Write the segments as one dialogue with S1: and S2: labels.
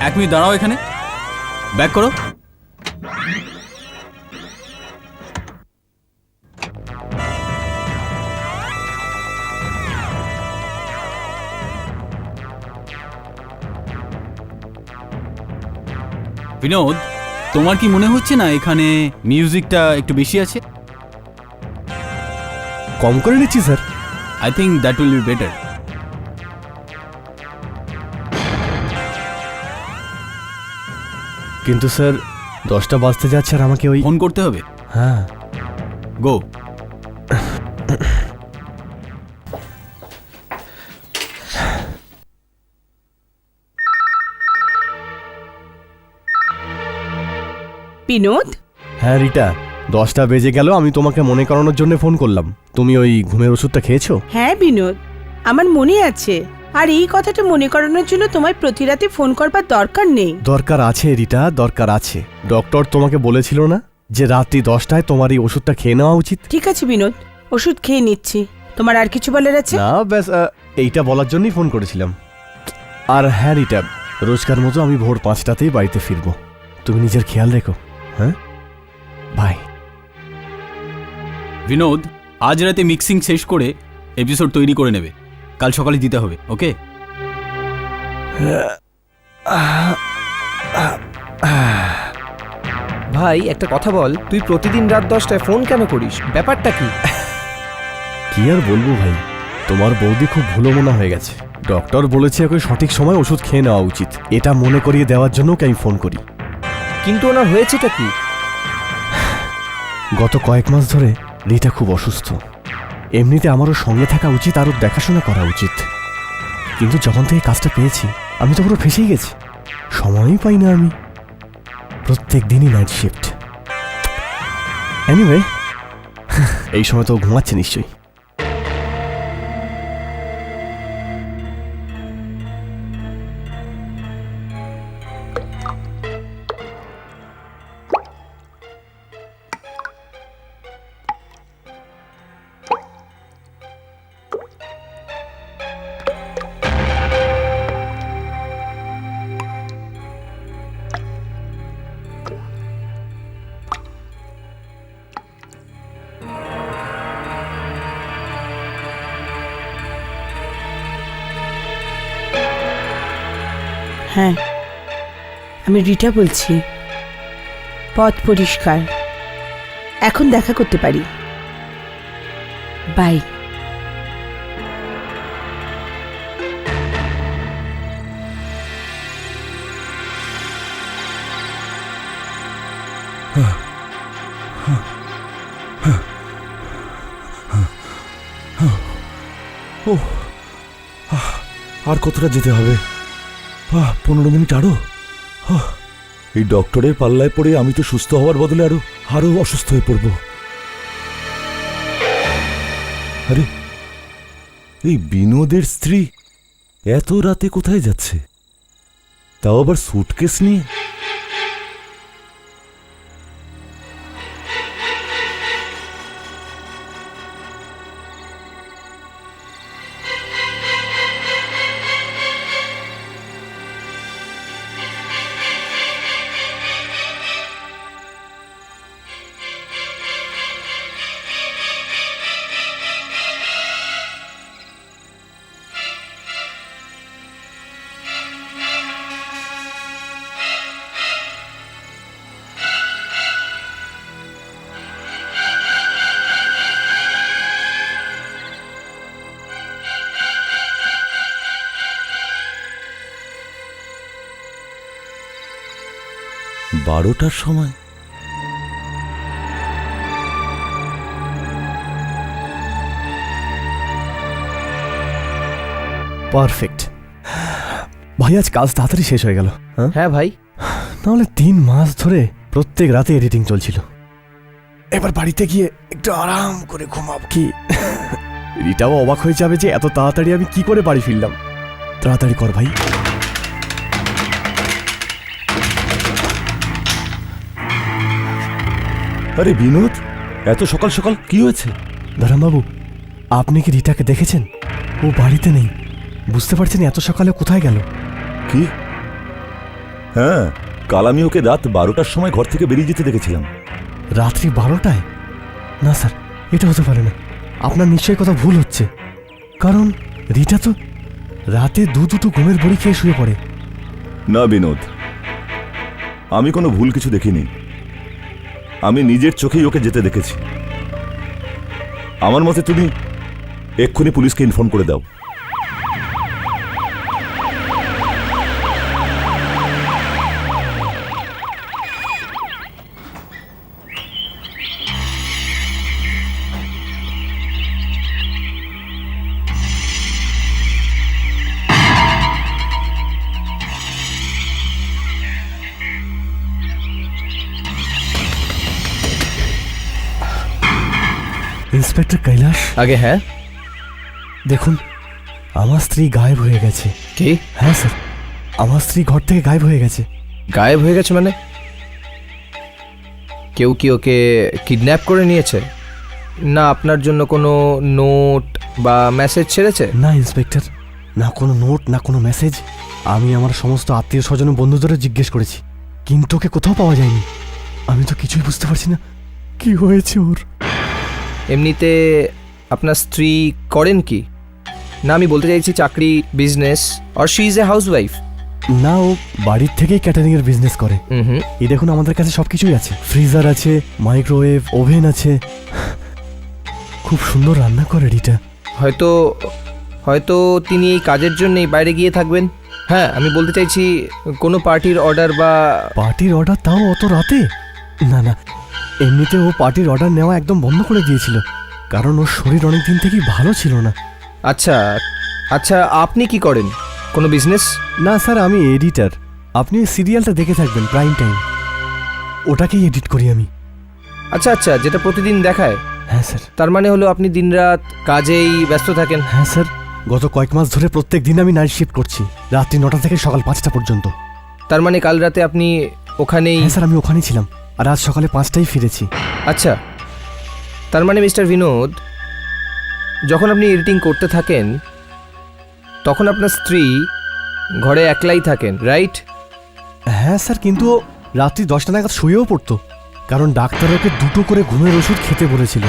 S1: এক মিনিট দাঁড়াও, এখানে ব্যাক করো। বিনোদ, তোমার কি মনে হচ্ছে না এখানে মিউজিকটা একটু বেশি আছে?
S2: কম করে নিচ্ছি sir.
S1: I think that will be better.
S2: কিন্তু স্যার 10টা বাজতে যাচ্ছে আর আমাকে ওই
S1: ফোন করতে হবে।
S2: হ্যাঁ
S1: গো।
S3: বিনোদ,
S2: হ্যাঁ রিটা, 10টা বেজে গেল, আমি তোমাকে মনে করানোর জন্য ফোন করলাম। তুমি ওই ঘুমের ওষুধটা খেয়েছো?
S3: হ্যাঁ বিনোদ, আমার মনে আছে। আর এই কথাটা মনে করানোর জন্য তোমায় প্রতি রাতে ফোন করবার দরকার নেই।
S2: দরকার আছে রিটা, দরকার আছে। ডক্টর তোমাকে বলেছিল না যে রাত্রি 10টায় তোমার এই ওষুধটা খেয়ে নেওয়া উচিত?
S3: ঠিক আছে বিনোদ, ওষুধ খেয়ে নিচ্ছি। তোমার আর কিছু বলার আছে?
S2: না ব্যাস, এইটা বলার জন্যই ফোন করেছিলাম। আর হ্যাঁ রিটা, রোজকার মতো আমি ভোর 5টাতেই বাড়িতে ফিরবো। তুমি নিজের খেয়াল রেখো। হ্যাঁ, বাই।
S1: বিনোদ, আজ রাতে মিক্সিং শেষ করে এপিসোড তৈরি করে নেবে, কাল সকালে দিতে হবে। ওকে?
S4: ভাই একটা কথা বল, তুই প্রতিদিন রাত 10টায় ফোন কেন করিস? ব্যাপারটা কি?
S2: কি আর বলবো ভাই, তোমার বৌদি খুব ভুলো মনা হয়ে গেছে। ডক্টর বলেছে ওকে সঠিক সময় ওষুধ খেয়ে নেওয়া উচিত, এটা মনে করিয়ে দেওয়ার জন্য ওকে আমি ফোন করি।
S4: কিন্তু ওনার হয়েছেটা কি?
S2: গত কয়েক মাস ধরে রিটা খুব অসুস্থ। এমনিতে আমারও সঙ্গে থাকা উচিত, আরও দেখাশোনা করা উচিত, কিন্তু যখন থেকে কাজটা পেয়েছি আমি তো পুরো ফেসেই গেছি। সময়ই পাই না আমি, প্রত্যেক দিনই নাইট শিফট। এনিওয়ে, এই সময় তো ঘুমাচ্ছে নিশ্চয়ই।
S3: হ্যাঁ, আমি রিটা বলছি। পথ পরিষ্কার, এখন দেখা করতে পারি। বাই।
S5: আর কতটা যেতে হবে? 15 মিনিট আরো। এই ডক্টরের পাল্লায় পড়ে আমি তো সুস্থ হওয়ার বদলে আরো অসুস্থ হয়ে পড়ব। আরে, এই বিনোদের স্ত্রী এত রাতে কোথায় যাচ্ছে, তাও আবার সুটকেস নিয়ে? বারোটার সময়?
S2: পারফেক্ট ভাই, আজ কাজ তাড়াতাড়ি শেষ হয়ে গেল।
S4: হ্যাঁ ভাই,
S2: নাহলে 3 মাস ধরে প্রত্যেক রাতে এডিটিং চলছিল। এবার বাড়িতে গিয়ে একটু আরাম করে ঘুমাবো। কি রিটাও অবাক হয়ে যাবে যে এত তাড়াতাড়ি আমি কি করে বাড়ি ফিরলাম। তাড়াতাড়ি কর ভাই।
S5: আরে বিনোদ, এত সকাল সকাল কি হয়েছে?
S2: ধরমবাবু, আপনি কি রিটাকে দেখেছেন? ও বাড়িতে নেই। বুঝতে পারছেন এত সকালে কোথায় গেল?
S5: কি হ্যাঁ, কাল আমি ওকে রাত 12টার সময় ঘর থেকে বেরিয়ে যেতে দেখেছিলাম।
S2: রাত্রি 12টায়? না স্যার, এটা হতে পারে না। আপনার নিশ্চয়ই কথা ভুল হচ্ছে, কারণ রিটা তো রাতে দুটো ঘুমের বড়ি খেয়ে শুয়ে পড়ে।
S5: না বিনোদ, আমি কোনো ভুল কিছু দেখিনি। আমি নিজের চোখেই ওকে যেতে দেখেছি। আমার মতে তুমি এক্ষুনি পুলিশকে ইনফর্ম করে দাও।
S2: ইন্সপেক্টর কৈলাস,
S4: আগে হ্যাঁ,
S2: দেখুন, আমার স্ত্রী গায়েব হয়ে গেছে।
S4: কি
S2: হ্যাঁ স্যার, আমার স্ত্রী ঘর থেকে গায়েব হয়ে গেছে।
S4: গায়েব হয়ে গেছে মানে? কেউ কি ওকে কিডন্যাপ করে নিয়েছে? না আপনার জন্য কোনো নোট বা মেসেজ ছেড়েছে?
S2: না ইন্সপেক্টর, না কোনো নোট, না কোনো মেসেজ। আমি আমার সমস্ত আত্মীয় স্বজন বন্ধুদেরও জিজ্ঞেস করেছি, কিন্তু ওকে কোথাও পাওয়া যায়নি। আমি তো কিছুই বুঝতে পারছি না কি হয়েছে ওর।
S4: এমনিতে আপনার স্ত্রী করেন কি? না আমি বলতে চাইছি চাকরি, business, or she is a house wife?
S2: না, ও বাড়ির থেকেই ক্যাটারিং এর বিজনেস করে।
S4: হুম।
S2: এই দেখুন, আমাদের কাছে সবকিছুই আছে। ফ্রিজার আছে, মাইক্রোওয়েভ, ওভেন আছে। খুব সুন্দর রান্না করে রিটা।
S4: হয়তো হয়তো তিনি এই কাজের জন্যই বাইরে গিয়ে থাকবেন। হ্যাঁ, আমি বলতে চাইছি কোনো পার্টির অর্ডার বা...
S2: পার্টির অর্ডার, তাও অত রাতে? না না, এমনিতে ও পার্টির অর্ডার নেওয়া একদম বন্ধ করে দিয়েছিল, কারণ ওর শরীর অনেক দিন থেকেই ভালো ছিল না।
S4: আচ্ছা আচ্ছা, আপনি কি করেন? কোনো বিজনেস?
S2: না স্যার, আমি এডিটার। আপনি সিরিয়ালটা দেখে থাকবেন, প্রাইম টাইম, ওটাকেই এডিট করি আমি।
S4: আচ্ছা আচ্ছা, যেটা প্রতিদিন দেখায়?
S2: হ্যাঁ স্যার।
S4: তার মানে হলো আপনি দিনরাত কাজেই ব্যস্ত থাকেন?
S2: হ্যাঁ স্যার, গত কয়েক মাস ধরে প্রত্যেক দিন আমি নাইট শিফট করছি, রাত্রি 9টা থেকে সকাল 5টা পর্যন্ত।
S4: তার মানে কাল রাতে আপনি ওখানেই?
S2: হ্যাঁ স্যার, আমি ওখানেই ছিলাম, আর আজ সকালে 5টায় ফিরেছি।
S4: আচ্ছা, তার মানে মিস্টার বিনোদ, যখন আপনি এডিটিং করতে থাকেন তখন আপনার স্ত্রী ঘরে একলাই থাকেন, রাইট?
S2: হ্যাঁ স্যার, কিন্তু ও রাত্রি 10টা নাগাদ শুয়েও পড়তো, কারণ ডাক্তার ওকে 2টো করে ঘুমের ওষুধ খেতে বলেছিল।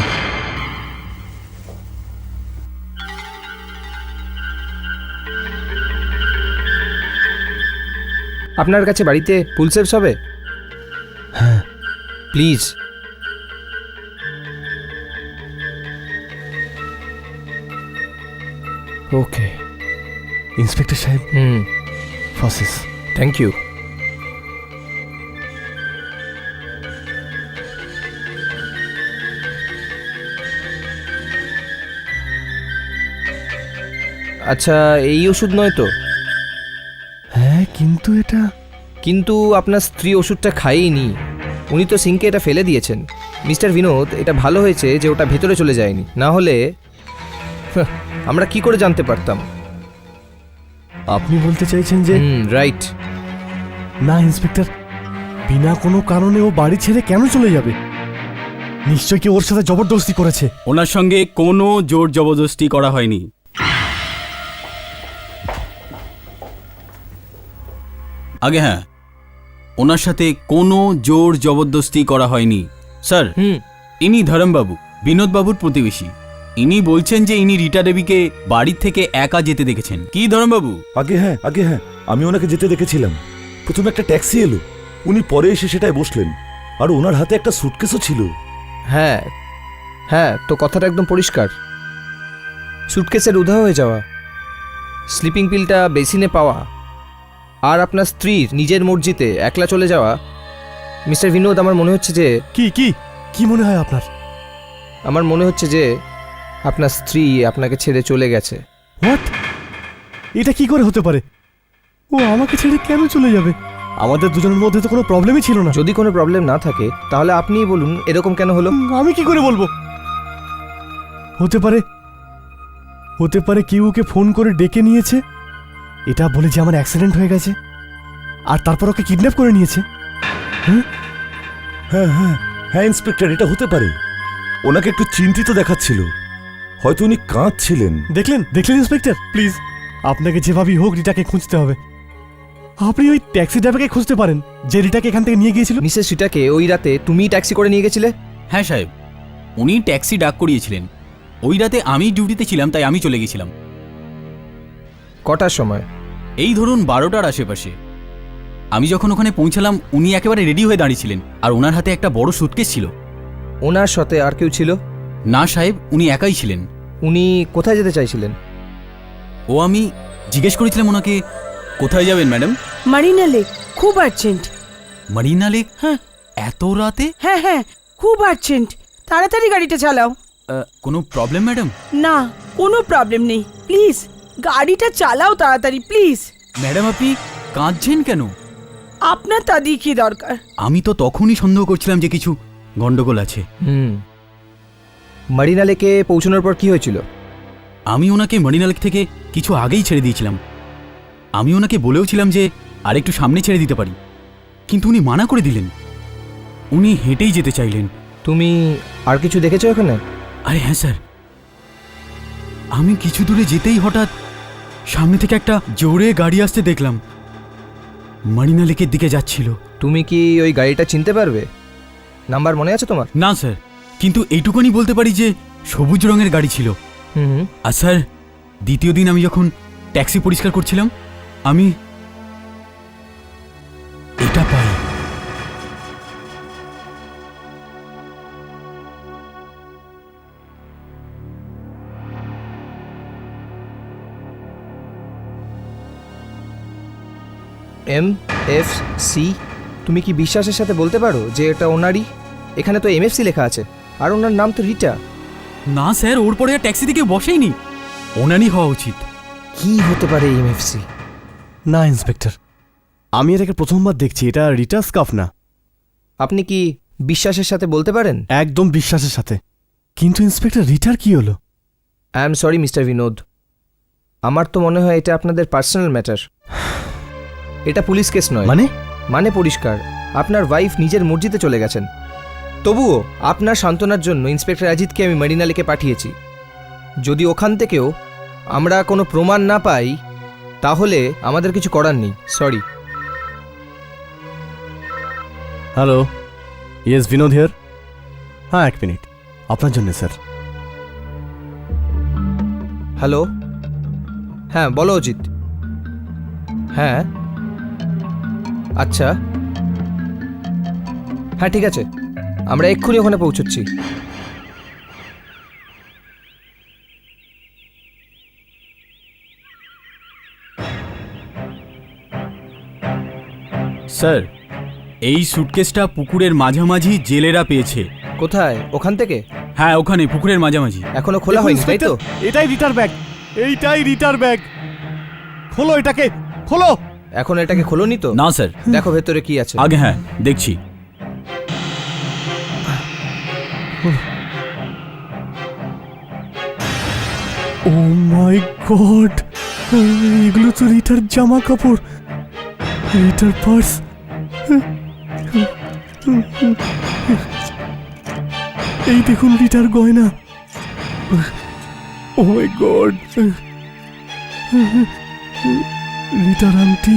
S4: আপনার কাছে বাড়িতে ফুল সেভস হবে?
S2: হ্যাঁ
S4: প্লিজ। ওকে।
S2: ইন্সপেক্টর সাহেব, প্রসেস।
S4: Thank you. আচ্ছা, এই ওষুধ নয় তো?
S2: হ্যাঁ, কিন্তু এটা...
S4: কিন্তু আপনার স্ত্রী ওষুধটা খায়নি, উনি তো সিঙ্কে এটা ফেলে দিয়েছেন। মিস্টার বিনোদ, এটা ভালো হয়েছে যে ওটা ভেতরে চলে যায়নি, না হলে আমরা কি করে জানতে পারতাম?
S2: আপনি বলতে চাইছেন যে...
S4: রাইট।
S2: না ইন্সপেক্টর, বিনা কোনো কারণে ও বাড়ি ছেড়ে কেন চলে যাবে? নিশ্চয় কি ওর সাথে জবরদস্তি করেছে।
S1: ওনার সঙ্গে কোনো জোর জবরদস্তি করা হয়নি। আগে হ্যাঁ, ওনার সাথে কোনো জোর জবরদস্তি করা হয়নি স্যার। ইনি ধরমবাবু, বিনোদবাবুর প্রতিবেশী। ইনি বলছেন যে ইনি রিটা দেবীকে বাড়ির থেকে একা যেতে দেখেছেন। কি ধরমবাবু?
S5: আগে হ্যাঁ, আমি ওনাকে যেতে দেখেছিলাম। প্রথমে একটা ট্যাক্সি এলো, উনি পরে এসে সেটায় বসলেন, আর ওনার হাতে একটা সুটকেসও ছিল।
S4: হ্যাঁ হ্যাঁ, তো কথাটা একদম পরিষ্কার। সুটকেসের উধাও হয়ে যাওয়া, স্লিপিং পিলটা বেসিনে পাওয়া, আর আপনার স্ত্রীর নিজের মর্জিতে একলা চলে যাওয়া। মিস্টার বিনোদ, আমার মনে হচ্ছে যে...
S2: কি কি কি মনে হয় আপনার?
S4: আমার মনে হচ্ছে যে আপনার স্ত্রী আপনাকে ছেড়ে চলে গেছে।
S2: হোয়াট? এটা কি করে হতে পারে? ও আমাকে ছেড়ে কেন চলে যাবে? আমাদের দুজনের মধ্যে তো কোনো প্রবলেমই ছিল না।
S4: যদি কোনো প্রবলেম না থাকে তাহলে আপনিই বলুন এরকম কেন হলো?
S2: আমি কি করে বলবো? হতে পারে কেউ ওকে ফোন করে ডেকে নিয়েছে, এটা বলে যে আমার অ্যাক্সিডেন্ট হয়ে গেছে, আর তারপর ওকে কিডন্যাপ করে নিয়েছে।
S5: হ্যাঁ ইন্সপেক্টর, এটা হতে পারে। ওনাকে একটু চিন্তিত দেখাচ্ছিল, হয়তো উনি কাঁদছিলেন।
S2: দেখলেন ইন্সপেক্টর, প্লিজ আপনাকে যেভাবেই হোক রিটাকে খুঁজতে হবে। আপনি ওই ট্যাক্সি ড্রাইভারকে খুঁজতে পারেন যে রিটাকে এখান থেকে নিয়ে গিয়েছিল।
S4: মিসেস রিটাকে ওই রাতে তুমিই ট্যাক্সি করে নিয়ে গেছিলে?
S1: হ্যাঁ সাহেব, উনি ট্যাক্সি ডাক করিয়েছিলেন। ওই রাতে আমি ডিউটিতে ছিলাম, তাই আমি চলে গেছিলাম।
S4: কটার সময়?
S1: এই ধরুন 12টার আশেপাশে। আমি যখন ওখানে পৌঁছালাম উনি একেবারে রেডি হয়ে দাঁড়িয়েছিলেন, আর ওনার হাতে একটা বড় সুটকেস ছিল।
S4: ওনার সাথে আর কেউ ছিল?
S1: না সাহেব, উনি একাই ছিলেন।
S4: উনি কোথায় যেতে চাইছিলেন?
S1: আমি জিজ্ঞেস করেছিলাম ওনাকে, কোথায় যাবেন ম্যাডাম?
S3: মারিনা লেক, খুব আর্জেন্ট।
S1: Marina lake?
S3: হ্যাঁ
S1: এত রাতে?
S3: হ্যাঁ হ্যাঁ, খুব আর্জেন্ট, তাড়াতাড়ি গাড়িটা চালাও।
S1: কোনো প্রবলেম ম্যাডাম?
S3: না, কোনো প্রবলেম নেই, প্লিজ গাড়িটা চালাও তাড়াতাড়ি প্লিজ।
S1: ম্যাডাম আপনি কাঁদছেন কেন?
S3: আপনার তাদের কি দরকার?
S1: আমি তো তখনই সন্দেহ করছিলাম যে কিছু গন্ডগোল আছে।
S4: মারিনা লেকে পৌঁছানোর পর কি হয়েছিল?
S1: আমি ওনাকে মারিনা লেক থেকে কিছু আগেই ছেড়ে দিয়েছিলাম। আমি ওনাকে বলেওছিলাম যে আরেকটু সামনে ছেড়ে দিতে পারি, কিন্তু উনি মানা করে দিলেন। উনি হেঁটেই যেতে চাইলেন।
S4: তুমি আর কিছু দেখেছো ওখানে?
S1: আরে হ্যাঁ স্যার, আমি কিছু দূরে যেতেই হঠাৎ সামনে থেকে একটা জোরে গাড়ি আসতে দেখলাম, মারিনা লেকের দিকে যাচ্ছিল।
S4: তুমি কি ওই গাড়িটা চিনতে পারবে? নাম্বার মনে আছে তোমার?
S1: না স্যার, কিন্তু এইটুকুনি বলতে পারি যে সবুজ রঙের গাড়ি ছিল। আর স্যার, দ্বিতীয় দিন আমি যখন ট্যাক্সি পরিষ্কার করছিলাম আমি এটা পাই।
S4: MFC? তুমি কি বিশ্বাসের সাথে বলতে পারো যে এটা ওনারই? এখানে তো MFC লেখা আছে, আর ওনার নাম তো রিটা।
S1: না স্যার, ওর পরে আর ট্যাক্সি থেকে বসেইনি, ওনারই হওয়া উচিত।
S4: কি হতে পারে MFC?
S2: না ইন্সপেক্টর, আমি এটাকে প্রথমবার দেখছি। এটা রিটা স্কাফ না।
S4: আপনি কি বিশ্বাসের সাথে বলতে পারেন?
S2: একদম বিশ্বাসের সাথে। কিন্তু ইন্সপেক্টর, রিটার কি হলো?
S4: I am sorry mister Binod, আমার তো মনে হয় এটা আপনাদের পার্সোনাল ম্যাটার। এটা পুলিশ কেস নয়। মানে পরিষ্কার, আপনার ওয়াইফ নিজের মর্জিতে চলে গেছেন। তবুও আপনার সান্ত্বনার জন্য ইন্সপেক্টর অজিতকে আমি মারিনা লেকে পাঠিয়েছি। যদি ওখান থেকেও আমরা কোনো প্রমাণ না পাই তাহলে আমাদের কিছু করার নেই। Sorry.
S2: Hello, yes Binod here. হ্যাঁ, 1 মিনিট, আপনার জন্য স্যার।
S4: হ্যালো, হ্যাঁ বলো অজিত। হ্যাঁ আচ্ছা, হ্যাঁ ঠিক আছে, আমরা এক্ষুনি ওখানে পৌঁছচ্ছি।
S1: স্যার, এই সুটকেসটা পুকুরের মাঝামাঝি জেলেরা পেয়েছে।
S4: কোথায়? ওখান থেকে?
S1: হ্যাঁ, ওখানে পুকুরের মাঝামাঝি।
S4: এখনো খোলা হয়নি তাই তো?
S2: এটাই রিটার ব্যাগ, এইটাই রিটার ব্যাগ। খোলো এটাকে, খোলো।
S4: এখন এটাকে খোলনি তো?
S1: না স্যার।
S4: দেখো ভেতরে কি আছে।
S1: আগে হ্যাঁ, দেখছি।
S2: ও মাই গড, এগুলো তো রিটার জামা কাপড়, রিটার পার্স। এই দেখুন রিটার গয়না। ও মাই গড, রিটার আংটি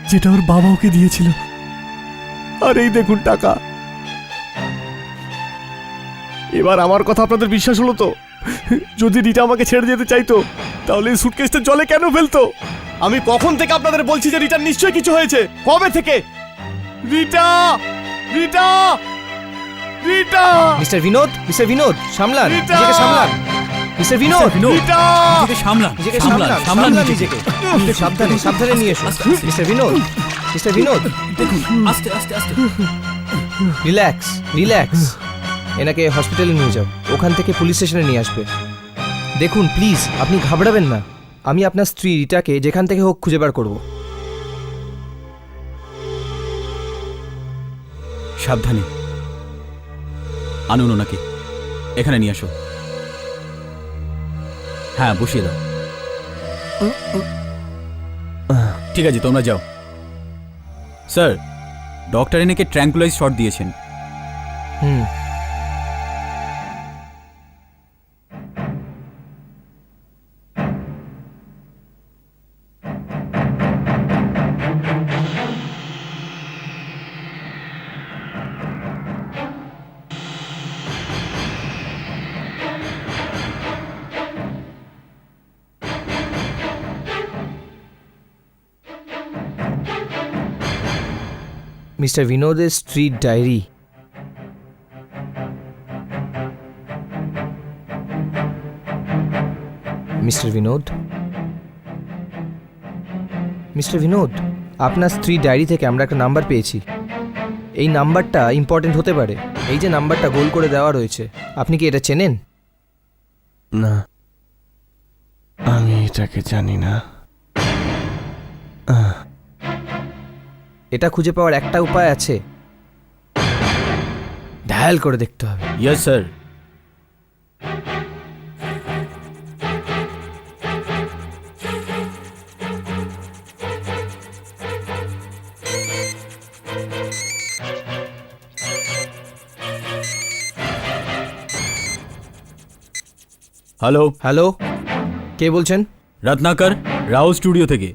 S2: যেটা ওর বাবা ওকে দিয়েছিল। আর এই দেখুন টাকা। এবার আমার কথা আপনাদের বিশ্বাস হলো তো? যদি রিটা আমাকে ছেড়ে যেতে চাইতো তাহলে এই সুটকেসটা জলে কেন ফেলতো? আমি কখন থেকে আপনাদের বলছি যে রিটার নিশ্চয়ই কিছু হয়েছে। কবে থেকে? রিটা, রিটা, রিটা।
S4: মিস্টার বিনোদ সামলান
S2: রিটা!
S4: নিজেকে, সামলান মিস্টার বিনোদ।
S2: রিটা!
S1: নিজেকে সামলান,
S4: নিজেকে
S1: সামলান, সামলান
S4: সামলান
S1: নিজেকে।
S4: নিজেকে। সাবধানে সাবধানে নিয়ে এসো। মিস্টার বিনোদ
S1: দেখুন, আস্তে আস্তে আস্তে।
S4: Relax relax. এনাকে হসপিটালে নিয়ে যাও, ওখান থেকে পুলিশ স্টেশনে নিয়ে আসবে। দেখুন প্লিজ, আপনি ঘাবড়াবেন না। আমি আপনার স্ত্রী রিটাকে যেখান থেকে হোক খুঁজে বার করব।
S1: সাবধানে আনুন ওনাকে, এখানে নিয়ে আসো। হ্যাঁ, বসিয়ে দাও। ঠিক আছে, তোমরা যাও। স্যার, ডক্টর এনাকে ট্র্যাঙ্কুলাইজ শট দিয়েছেন।
S4: হুম। মিস্টার বিনোদের street diary. Mister Vinod, mister Vinod, আপনার স্ত্রী ডায়েরি থেকে আমরা একটা নাম্বার পেয়েছি। এই নাম্বারটা ইম্পর্টেন্ট হতে পারে। এই যে নাম্বারটা গোল করে দেওয়া রয়েছে, আপনি কি এটা চেনেন?
S2: না, আমি এটাকে জানি না।
S4: এটা খুঁজে পাওয়ার একটা উপায় আছে, ডায়াল করে দেখতে হবে।
S1: Yes sir. হ্যালো,
S4: হ্যালো, কে বলছেন?
S1: রত্নাকর, রাহুল স্টুডিও থেকে।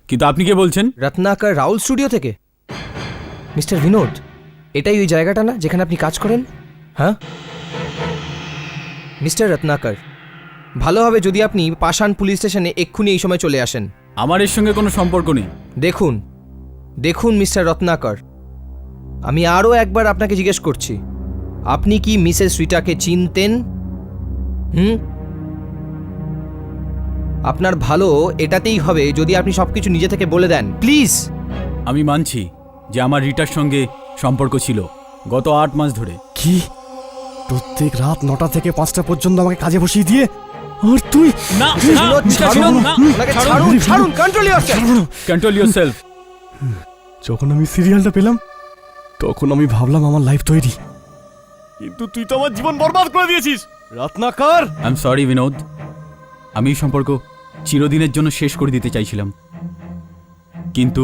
S1: কিন্তু আপনি কে বলছেন?
S4: রত্নাকর, রাহুল স্টুডিও থেকে? মিস্টার বিনোদ, এটাই ওই জায়গাটা না যেখানে আপনি কাজ করেন? হ্যাঁ মিস্টার রত্নাকর, ভালো হবে যদি আপনি পাষাণ পুলিশ স্টেশনে এক্ষুনি এই সময় চলে আসেন।
S1: আমার এর সঙ্গে কোনো সম্পর্ক নেই।
S4: দেখুন দেখুন মিস্টার রত্নাকর, আমি আরও একবার আপনাকে জিজ্ঞেস করছি, আপনি কি মিসেস রিটাকে চিনতেন? আপনার ভালো এটাতেই হবে যদি আপনি সবকিছু নিজে থেকে বলে দেন, প্লিজ।
S1: আমি মানছি যে আমার রিটার সঙ্গে সম্পর্ক ছিল গত 8 মাস ধরে।
S2: কি? প্রত্যেক রাত 9টা থেকে 5টা পর্যন্ত আমাকে কাজে বসিয়ে দিয়ে, আর তুই?
S1: না,
S4: বিনোদ, ছাড়ুন, ওনাকে ছাড়ুন, ছাড়ুন, control yourself.
S1: Control yourself.
S2: যখন আমি সিরিয়ালটা পেলাম তখন আমি ভাবলাম আমার লাইফ তৈরি, কিন্তু তুই তো আমার জীবন বরবাদ করে দিয়েছিস Ratnakar.
S1: I am sorry Binod, আমি এই সম্পর্ক চিরদিনের জন্য শেষ করে দিতে চাইছিলাম, কিন্তু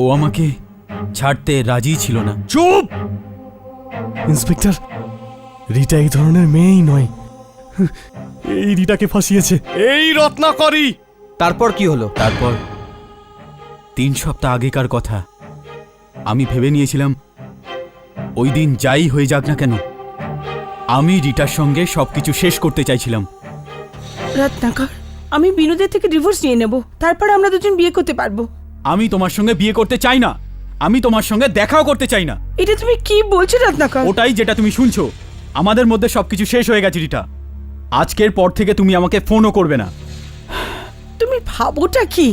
S1: ও আমাকে ছাড়তে রাজি ছিল না।
S2: চুপ! ইন্সপেক্টর, রিটা এই ধরনের মেয়েই নয়। এই রিটাকে ফাঁসিয়েছে এই রত্নাকরই।
S4: তারপর কি হলো?
S1: তারপর 3 সপ্তাহ আগেকার কথা। আমি ভেবে নিয়েছিলাম ওই দিন যাই হয়ে যাক না কেন, আমি রিটার সঙ্গে সবকিছু শেষ করতে চাইছিলাম।
S3: রত্নাকর, আমি বিনোদের থেকে ডিভোর্স নিয়ে নেব, তারপর আমরা দুজন বিয়ে করতে পারবো।
S1: আমি তোমার সঙ্গে বিয়ে করতে চাই না, আমি তোমার সঙ্গে দেখাও করতে চাই না।
S3: এটা তুমি কি বলছো রত্নাকর?
S1: ওটাই যেটা তুমি শুনছো। আমাদের মধ্যে সবকিছু শেষ হয়ে গেছে রিটা। আজকের পর থেকে তুমি আমাকে ফোনও করবে না।
S3: তুমি ভাবোটা কি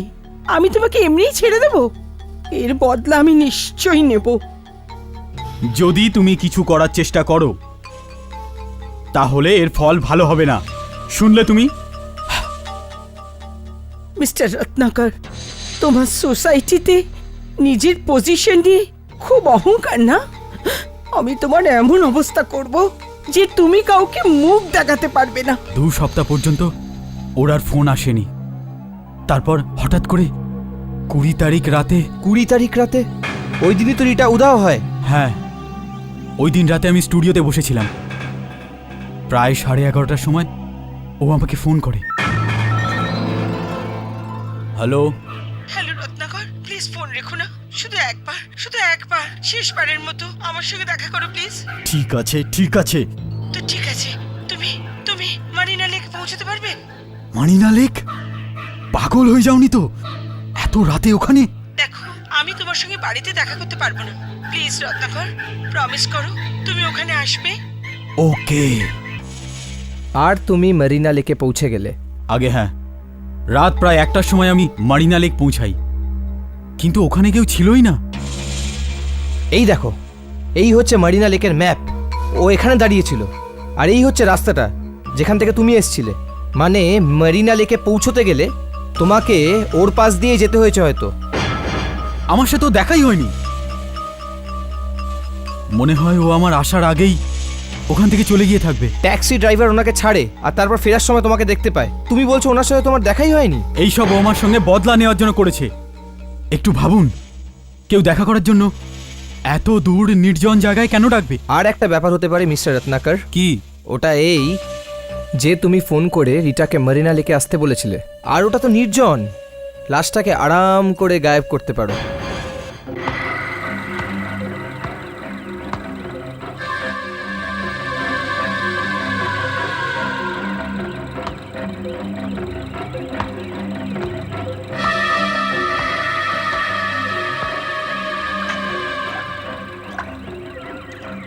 S3: আমি তোমাকে এমনিই ছেড়ে দেব? এর বদলা আমি নিশ্চয়ই নেব।
S1: যদি তুমি কিছু করার চেষ্টা করো তাহলে এর ফল ভালো হবে না, শুনলে তুমি?
S3: মিস্টার রত্নাকর, তোমার সোসাইটিতে নিজের পজিশন নিয়ে খুব অহংকার না? আমি তোমার এমন অবস্থা করব যে তুমি কাউকে মুখ দেখাতে পারবে না।
S1: 2 সপ্তাহ পর্যন্ত ওর আর ফোন আসেনি। তারপর হঠাৎ করে 20 তারিখ রাতে।
S4: 20 তারিখ রাতে? ওই দিনই তো রিটা উধাও হয়।
S1: হ্যাঁ, ওই দিন রাতে আমি স্টুডিওতে বসেছিলাম। প্রায় 11:30টার সময় ও আমাকে ফোন করে। Hello.
S3: Hello Ratnakar, please phone রেখো না। শুধু একবার শেষবারের মতো আমার সঙ্গে দেখা করো প্লিজ।
S2: ঠিক আছে, ঠিক আছে।
S3: তো ঠিক আছে, তুমি মারিনা লেক পৌঁছাতে পারবে?
S1: মানিনা লেক? পাগল হয়ে যাওনি তো? এত রাতে ওখানে?
S3: দেখো, আমি তোমার সঙ্গে বাড়িতে দেখা করতে পারবো না। প্লিজ রত্নাকর, প্রমিস করো তুমি ওখানে আসবে।
S1: ওকে।
S4: আর তুমি মারিনা লেকে পৌঁছে গেলে?
S1: আগে হ্যাঁ, রাত প্রায় 1টার সময় আমি মারিনা লেক পৌঁছাই, কিন্তু ওখানে কেউ ছিলই না।
S4: এই দেখো, এই হচ্ছে মারিনা লেকের ম্যাপ। ও এখানে দাঁড়িয়েছিল, আর এই হচ্ছে রাস্তাটা যেখান থেকে তুমি এসছিলে। মানে মারিনা লেকে পৌঁছতে গেলে তোমাকে ওর পাশ দিয়ে যেতে হয়েছে হয়তো।
S1: আমার সাথে তো দেখাই হয়নি। মনে হয় ও আমার আসার আগেই ওখান থেকে চলে গিয়ে থাকবে।
S4: ট্যাক্সি ড্রাইভার ওনাকে ছাড়ে আর তারপর ফেরার সময় তোমাকে দেখতে পায়। তুমি বলছো ওনার সাথে তোমার দেখাই হয়নি?
S1: এইসব ও আমার সঙ্গে বদলা নেওয়ার জন্য করেছে। একটু ভাবুন, কেউ দেখা করার জন্য এত দূর নির্জন জায়গায় কেন ডাকবে?
S4: আর একটা ব্যাপার হতে পারে মিস্টার রত্নাকর।
S1: কি?
S4: ওটা এই যে তুমি ফোন করে রিটাকে মারিনা লেকে আসতে বলেছিলে, আর ওটা তো নির্জন। লাশটাকে আরাম করে গায়েব করতে পারো।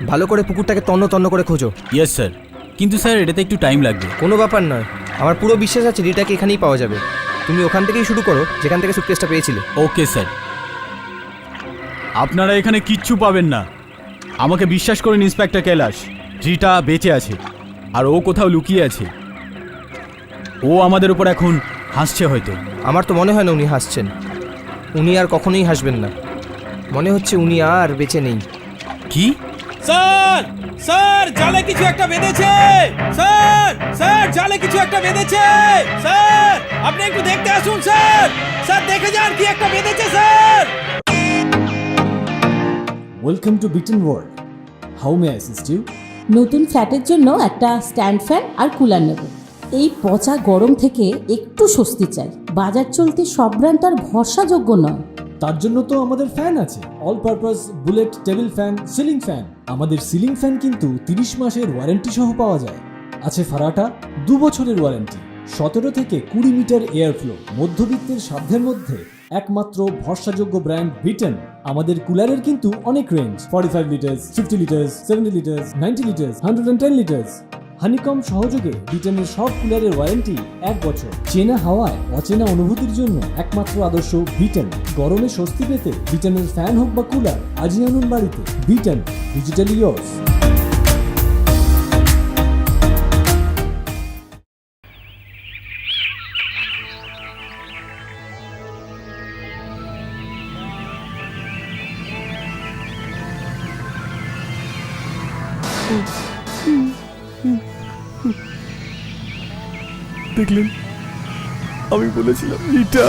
S4: ভালো করে পুকুরটাকে তন্ন তন্ন করে খোঁজো।
S1: ইয়েস স্যার, কিন্তু স্যার এটাতে একটু টাইম লাগবে।
S4: কোনো ব্যাপার নয়, আমার পুরো বিশ্বাস আছে রিটাকে এখানেই পাওয়া যাবে। তুমি ওখান থেকেই শুরু করো যেখান থেকে সুটকেসটা পেয়েছিলে।
S1: ওকে স্যার, আপনারা এখানে কিচ্ছু পাবেন না। আমাকে বিশ্বাস করুন ইন্সপেক্টর কৈলাস, রিটা বেঁচে আছে আর ও কোথাও লুকিয়ে আছে। ও আমাদের উপর এখন হাসছে হয়তো।
S4: আমার তো মনে হয় না উনি হাসছেন, উনি আর কখনোই হাসবেন না। মনে হচ্ছে উনি আর বেঁচে নেই।
S1: কি?
S6: স্যার স্যার জালে কিছু একটা বেঁধেছে। স্যার স্যার জালে কিছু একটা বেঁধেছে। স্যার আপনি একটু দেখতে আসুন। স্যার স্যার দেখে যান কি একটা বেঁধেছে sir.
S7: Welcome to Bitten world. How may I assist you?
S8: নতুন ফ্ল্যাটের জন্য একটা স্ট্যান্ড ফ্যান আর কুলার নেব। এই পচা গরম থেকে একটু স্বস্তি চাই। বাজার চলতে সব ব্র্যান্ড তো আর ভরসাযোগ্য নয়।
S7: তার জন্য তো আমাদের ফ্যান আছে, all purpose bullet table fan, ceiling fan. আমাদের সিলিং ফ্যান কিন্তু 30 মাসের ওয়ারেন্টি সহ পাওয়া যায়। আছে ফারাটা 2 বছরের ওয়ারেন্টি, 17 থেকে 20 মিটার এয়ার ফ্লো। মধ্যবিত্তের সাধ্যের মধ্যে একমাত্র ভরসাযোগ্য ব্র্যান্ড বিটেন। আমাদের কুলারের কিন্তু অনেক range, 45 litres, 50 litres, 70 litres, 90 litres, 110 litres. Honeycomb সহযোগে বিটেনের সব কুলারের ওয়ারেন্টি 1 বছর। চেনা হাওয়ায় অচেনা অনুভূতির জন্য একমাত্র আদর্শ বিটেন। গরমে স্বস্তি পেতে বিটেনের ফ্যান হোক বা কুলার আজই আনুন বাড়িতে। Beaten, digitally years.
S2: দেখলেন, আমি বলেছিলাম রিটা।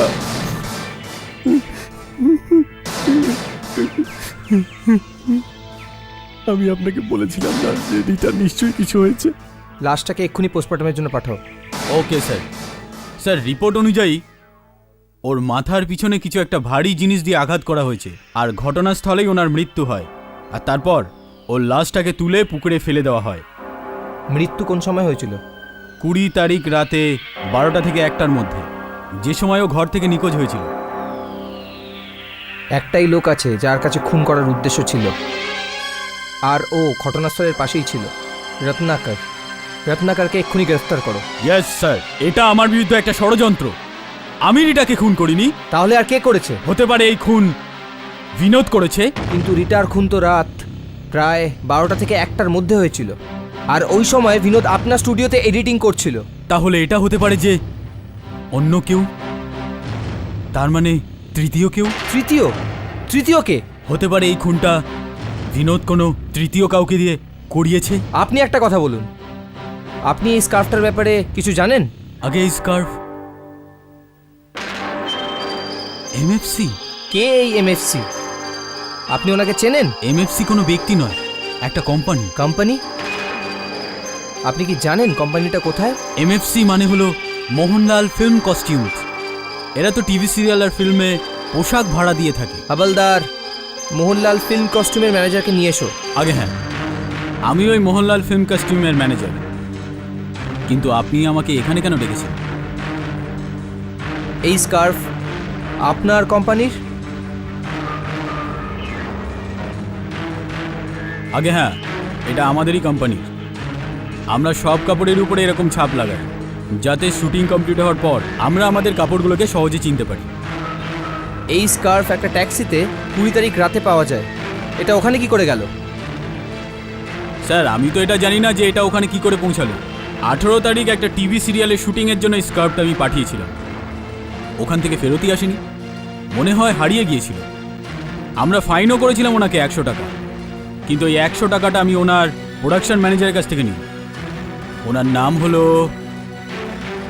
S2: আমি আপনাকে বলেছিলাম না যে রিটা নিশ্চয়ই কিছু হয়েছে।
S4: লাশটাকে এক্ষুনি পোস্টমর্টমের জন্য পাঠাও।
S1: Okay sir. স্যার রিপোর্ট অনুযায়ী ওর মাথার পিছনে কিছু একটা ভারী জিনিস দিয়ে আঘাত করা হয়েছে আর ঘটনাস্থলেই ওনার মৃত্যু হয়। আর তারপর ওর লাশটাকে তুলে পুকুরে ফেলে দেওয়া হয়।
S4: মৃত্যু কোন সময় হয়েছিল?
S1: 20 তারিখ রাতে 12টা থেকে 1টার মধ্যে, যে সময় ও ঘর থেকে নিখোঁজ হয়েছিল।
S4: একটাই লোক আছে যার কাছে খুন করার উদ্দেশ্য ছিল, আর ও ঘটনাস্থলের পাশেই ছিল। রত্নাকর। রত্নাকরকে এক্ষুনি গ্রেফতার করো।
S1: ইয়েস স্যার, এটা আমার বিরুদ্ধে একটা ষড়যন্ত্র। আমি রিটাকে খুন করিনি।
S4: তাহলে আর কে করেছে?
S1: হতে পারে এই খুন বিনোদ করেছে।
S4: কিন্তু রিটার খুন তো রাত প্রায় 12টা থেকে 1টার মধ্যে হয়েছিল, আর ওই সময় বিনোদ আপনার স্টুডিওতে এডিটিং করছিল।
S1: তাহলে এটা হতে পারে যে অন্য কেউ, তার মানে তৃতীয় কেউ।
S4: তৃতীয় কে?
S1: হতে পারে এই খুনটা বিনোদ কোনো তৃতীয় কাউকে দিয়ে করিয়েছে।
S4: আপনি একটা কথা বলুন, আপনি এই স্কার্ফটার ব্যাপারে কিছু জানেন?
S1: আগে এই স্কার্ফ এমএফসি।
S4: কে এই এমএফসি? আপনি ওনাকে চেনেন?
S1: এমএফসি কোনো ব্যক্তি নয়, একটা কোম্পানি।
S4: কোম্পানি? আপনি কি জানেন কোম্পানিটা কোথায়?
S1: এমএফসি মানে হলো মোহনলাল ফিল্ম কস্টিউমস। এরা তো টিভি সিরিয়াল আর ফিল্মে পোশাক ভাড়া দিয়ে থাকে।
S4: হাবলদার, মোহনলাল ফিল্ম কস্টিউমের ম্যানেজারকে নিয়ে এসো।
S1: আগে হ্যাঁ, আমি ওই মোহনলাল ফিল্ম কস্টিউমের ম্যানেজার। কিন্তু আপনি আমাকে এখানে কেন ডেকেছেন?
S4: এই স্কার্ফ আপনার কোম্পানির?
S1: আগে হ্যাঁ, এটা আমাদেরই কোম্পানির। আমরা সব কাপড়ের উপরে এরকম ছাপ লাগাই, যাতে শুটিং কমপ্লিট হওয়ার পর আমরা আমাদের কাপড়গুলোকে সহজে চিনতে পারি।
S4: এই স্কার্ফ একটা ট্যাক্সিতে 20 তারিখ রাতে পাওয়া যায়। এটা ওখানে কি করে গেল?
S1: স্যার আমি তো এটা জানি না যে এটা ওখানে কি করে পৌঁছালো। 18 তারিখ একটা টিভি সিরিয়ালের শুটিংয়ের জন্য এই স্কার্ফটা আমি পাঠিয়েছিলাম। ওখান থেকে ফেরতই আসেনি, মনে হয় হারিয়ে গিয়েছিল। আমরা ফাইনও করেছিলাম ওনাকে 100 টাকা, কিন্তু ওই 100 টাকাটা আমি ওনার প্রোডাকশন ম্যানেজারের কাছ থেকে নিই। ওনার নাম হলো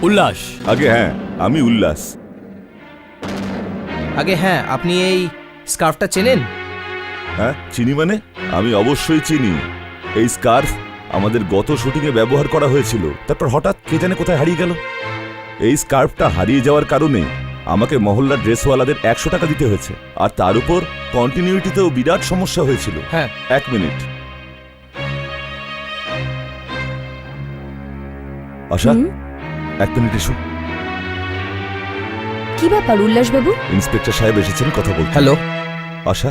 S1: উল্লাস।
S5: আগে হ্যাঁ, আমি উল্লাস।
S4: আগে হ্যাঁ, আপনি এই স্কার্ফটা চেনেন?
S5: হ্যাঁ চিনি, মানে আমি অবশ্যই চিনি। এই স্কার্ফ আমাদের গত শুটিংয়ে ব্যবহার করা হয়েছিল, তারপর হঠাৎ কে জানে কোথায় হারিয়ে গেল। এই স্কার্ফটা হারিয়ে যাওয়ার কারণে আমাকে মহল্লার ড্রেসওয়ালাদের 100 টাকা দিতে হয়েছে, আর তার উপর কন্টিনিউটিতেও বিরাট সমস্যা হয়েছিল।
S4: হ্যাঁ।
S5: 1 মিনিট। আশা, 1 মিনিট এসো।
S9: কি ব্যাপার উল্লাস বাবু?
S5: ইন্সপেক্টর সাহেব এসেছেন কথা বলতে।
S4: হ্যালো।
S5: আশা,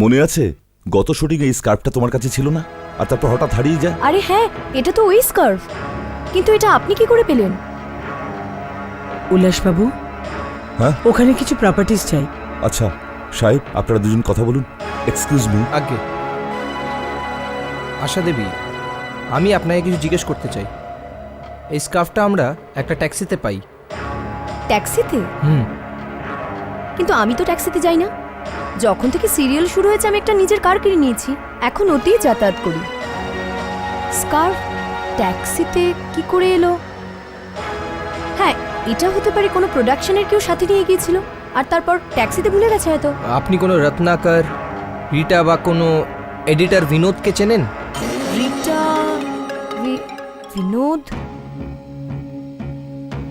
S5: মনে আছে গত শুটিংয়ে এই স্কার্ফটা তোমার কাছে ছিল না, আর তারপর হঠাৎ হারিয়ে যায়।
S9: আরে হ্যাঁ, এটা তো ওই স্কার্ফ, কিন্তু এটা আপনি কি করে পেলেন?
S3: উল্লাসবাবু,
S5: হ্যাঁ?
S3: ওখানে কিছু প্রপার্টিজ চাই।
S5: আচ্ছা সাহেব, আপনারা দুজন কথা বলুন। Excuse me.
S4: আগে আশা দেবী, আমি আপনাকে কিছু জিজ্ঞেস করতে চাই। এই স্কার্ফটা আমরা একটা ট্যাক্সিতে পাই।
S9: ট্যাক্সিতে?
S4: হুম।
S9: কিন্তু আমি তো ট্যাক্সিতে যাই না। যখন থেকে সিরিয়াল শুরু হয়েছে আমি একটা নিজের কার কিনে নিয়েছি, এখন ওতেই যাতায়াত করি। স্কার্ফ ট্যাক্সিতে কি করে এলো? হ্যাঁ, এটা হতে পারে কোনো প্রোডাকশনের কেউ সাথে নিয়ে গিয়েছিল আর তারপর ট্যাক্সিতে ভুলে গেছে হয়তো।
S4: আপনি কোনো রত্নাকর, রিটা বা কোনো এডিটর বিনোদকে চেনেন?
S9: রিটা, বিনোদ,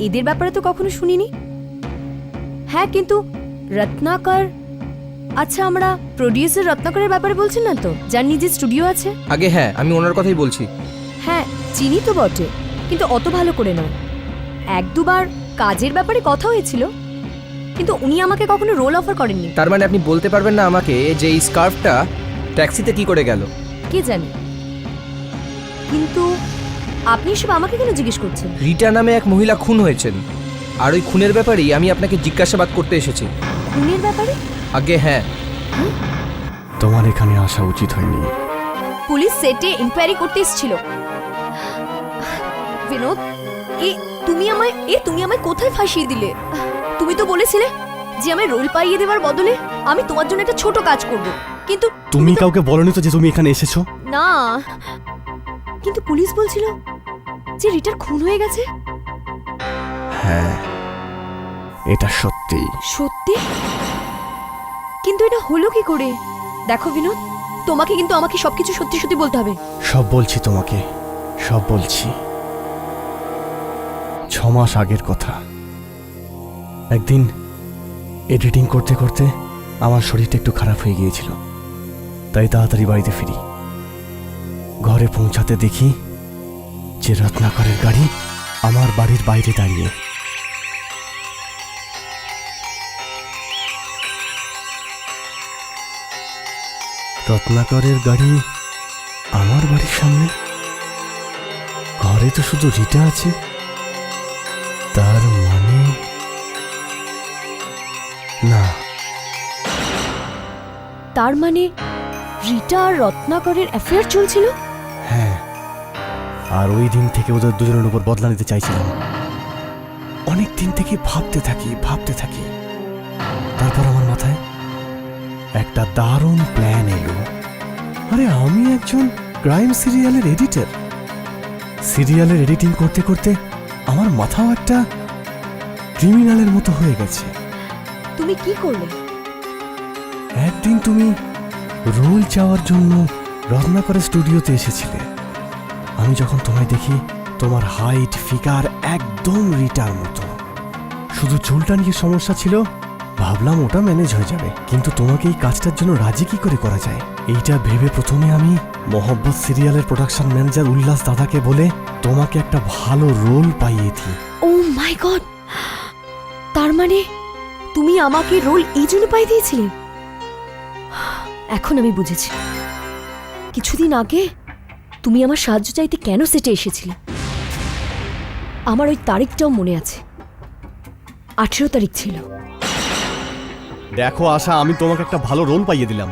S9: এদের ব্যাপারে তো কখনো শুনিনি। হ্যাঁ, কিন্তু রত্নাকর, আচ্ছা আমরা প্রোডিউসার রত্নাকরের ব্যাপারে বলছেন না তো, যার নিজের স্টুডিও আছে?
S4: আগে হ্যাঁ, আমি ওনার কথাই বলছি।
S9: হ্যাঁ চিনি তো বটে, কিন্তু অত ভালো করে নয়। এক দুবার কাজের ব্যাপারে কথা হয়েছিল, কিন্তু উনি আমাকে কখনো রোল অফার করেননি।
S4: তার মানে আপনি বলতে পারবেন না আমাকে যে এই স্কার্ফটা ট্যাক্সিতে কি করে গেল?
S9: কে জানে, কিন্তু আপনি এসব আমাকে কেন জিজ্ঞেস করছেন?
S4: রিটা নামে এক মহিলা খুন হয়েছেন, আর ওই খুনের ব্যাপারেই আমি আপনাকে জিজ্ঞাসাবাদ করতে এসেছি।
S9: খুনের ব্যাপারে?
S4: আগে হ্যাঁ।
S2: তোমার এখানে আসা উচিত হয়নি।
S9: পুলিশ সেটে ইনকোয়ারি করতে এসেছিল। বিনোদ, তুমি আমায় কোথায় ফাঁসিয়ে দিলে? তুমি তো বলেছিলে যে আমায় রোল পাইয়ে দেওয়ার বদলে আমি তোমার জন্য একটা ছোট কাজ করব, কিন্তু
S2: তুমি কাউকে বলনি তো যে তুমি এখানে এসেছো?
S9: না, কিন্তু পুলিশ বলছিল যে রিটার খুন হয়ে গেছে।
S2: হ্যাঁ, এটা সত্যি।
S9: সত্যি? কিন্তু এটা হলো কি করে? দেখো বিনোদ, তোমাকে কিন্তু আমাকে সবকিছু সত্যি সত্যি বলতে হবে।
S2: সব বলছি তোমাকে, সব বলছি। 6 মাস আগের কথা। একদিন এডিটিং করতে করতে আমার শরীরটা একটু খারাপ হয়ে গিয়েছিল, তাই তাড়াতাড়ি বাড়িতে ফিরি। ঘরে পৌঁছাতে দেখি যে রত্নাকরের গাড়ি আমার বাড়ির বাইরে দাঁড়িয়ে। রত্নাকরের গাড়ি আমার বাড়ির সামনে। ঘরে তো শুধু রিটা আছে, তার মানে না।
S9: তার মানে রিটা আর রত্নাকরের অ্যাফেয়ার চলছিল?
S2: হ্যাঁ, আর ওই দিন থেকে ওদের দুজনের উপর বদলা নিতে চাইছিলাম। অনেক দিন থেকে ভাবতে থাকি। তারপর আমার মাথায় একটা দারুণ প্ল্যান এলো। আরে আমি একজন ক্রাইম সিরিয়ালের এডিটর। সিরিয়ালের এডিটিং করতে করতে আমার মাথাও একটা ক্রিমিনালের মতো হয়ে গেছে।
S9: তুমি কি করলে?
S2: একদিন তুমি রোল চাওয়ার জন্য রত্নাকরের স্টুডিওতে এসেছিলে। আমি যখন তোমায় দেখি, তোমার হাইট ফিগার একদম রিটার মতো। শুধু চুলটা নিয়ে সমস্যা ছিল, ভাবলাম ওটা ম্যানেজ হয়ে যাবে। কিন্তু তোমাকে এই কাজটার জন্য রাজি কি করে করা যায়, এইটা ভেবে প্রথমে আমি মোহব্বত সিরিয়ালের প্রোডাকশন ম্যানেজার উল্লাস দাদাকে বলে তোমাকে একটা ভালো রোল পাইয়ে দিই।
S9: ও মাই গড, তার মানে তুমি আমাকে রোল এই জন্য পাই দিয়েছিলে? এখন আমি বুঝেছি কিছুদিন আগে তুমি আমার সাহায্য চাইতে কেন সেটে এসেছিলে। আমার ওই তারিখটাও মনে আছে, 18 তারিখ ছিল।
S2: দেখো আশা, আমি তোমাকে একটা ভালো রোল পাইয়ে দিলাম।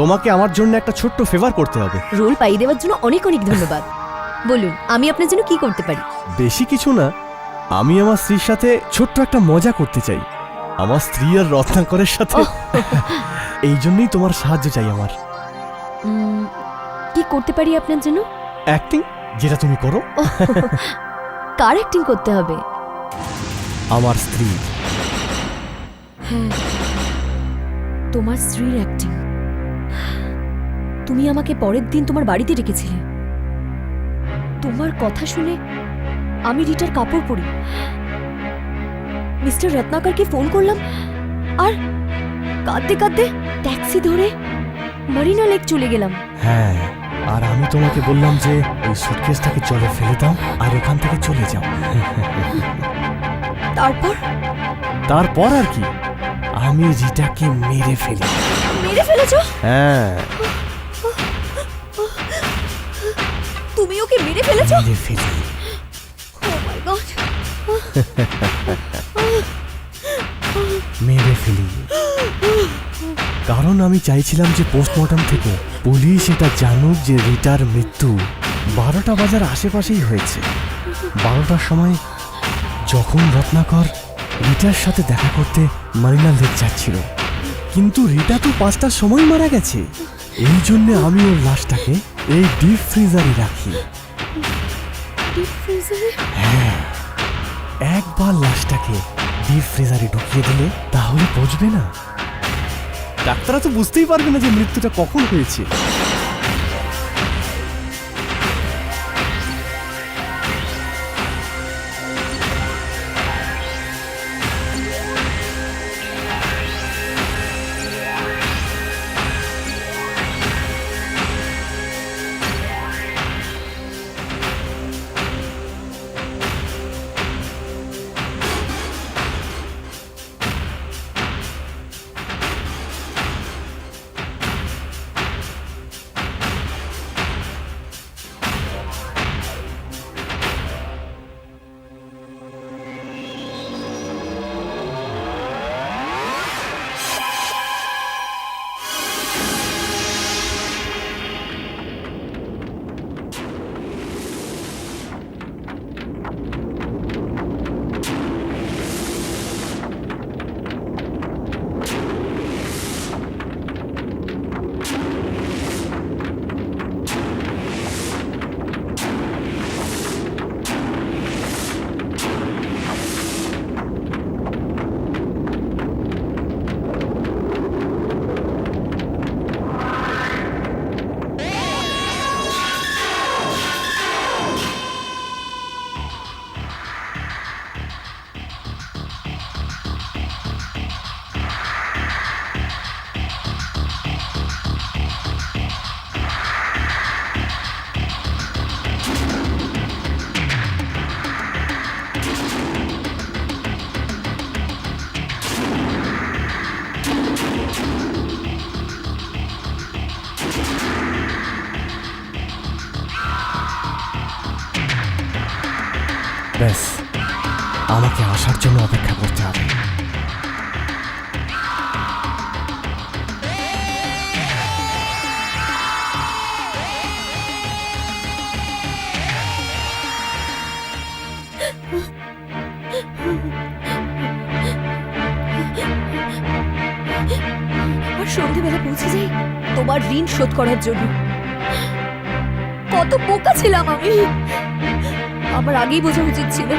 S2: তোমাকে আমার জন্য একটা ছোট্ট ফেভার করতে হবে।
S9: রোল পাইয়ে দেওয়ার জন্য অনেক অনেক ধন্যবাদ। বলুন, আমি আপনার জন্য কি করতে পারি?
S2: বেশি কিছু না, আমি আমার স্ত্রীর সাথে ছোট্ট একটা মজা করতে চাই। আমার স্ত্রী আর রত্নাকরের সাথে। এই জন্যই তোমার সাহায্য চাই আমার।
S9: কি করতে পারি আপনার জন্য?
S2: অ্যাক্টিং, যেটা তুমি করো।
S9: কার অ্যাক্টিং করতে হবে?
S2: আমার স্ত্রী।
S9: হ্যাঁ, তোমার স্ত্রীর অ্যাক্টিং। তুমি আমাকে পরের দিন তোমার বাড়িতে ডেকেছিলে। তোমার কথা শুনে আমি রিটার কাপড় পরি, মিস্টার রত্নাকরকে ফোন করলাম, আর কাঁদতে কাঁদতে ট্যাক্সি ধরে মারিনা লেক চলে গেলাম।
S2: হ্যাঁ, আর আমি তোমাকে বললাম যে ওই সুটকেসটাকে জলে ফেলে দাও আর ওখান থেকে চলে যাও। তারপর আর কি, আমি রিটাকে মেরে ফেলি।
S9: মেরে ফেলেছো?
S2: হ্যাঁ,
S9: তুমি ওকে মেরে ফেলেছো?
S2: মেরে ফেলি।
S9: Oh my God!
S2: মেরে ফেলি কারণ আমি চাইছিলাম যে পোস্টমর্টম থেকে পুলিশ এটা জানুক যে রিটার মৃত্যু 12টা বাজার আশেপাশেই হয়েছে। 12টার সময় যখন রত্নাকর রিটার সাথে দেখা করতে মারিনা লেক যাচ্ছিল, কিন্তু রিটা তো 5টার সময় মারা গেছে। এই জন্য আমি ওর লাশটাকে এই ডিপ ফ্রিজারে রাখি।
S9: ডিপ ফ্রিজারে?
S2: হ্যাঁ, একবার লাশটাকে ডিপ ফ্রিজারে ঢুকিয়ে দিলে তাহলে বুঝবে না, ডাক্তাররা তো বুঝতেই পারবে না যে মৃত্যুটা কখন হয়েছে। ব্যাস, আমাকে আসার জন্য অপেক্ষা করতে হবে।
S9: আর সন্ধ্যেবেলা পৌঁছে যাই তোমার ঋণ শোধ করার জন্য। কত বোকা ছিলাম আমি! আমার আগেই বোঝা উচিত ছিল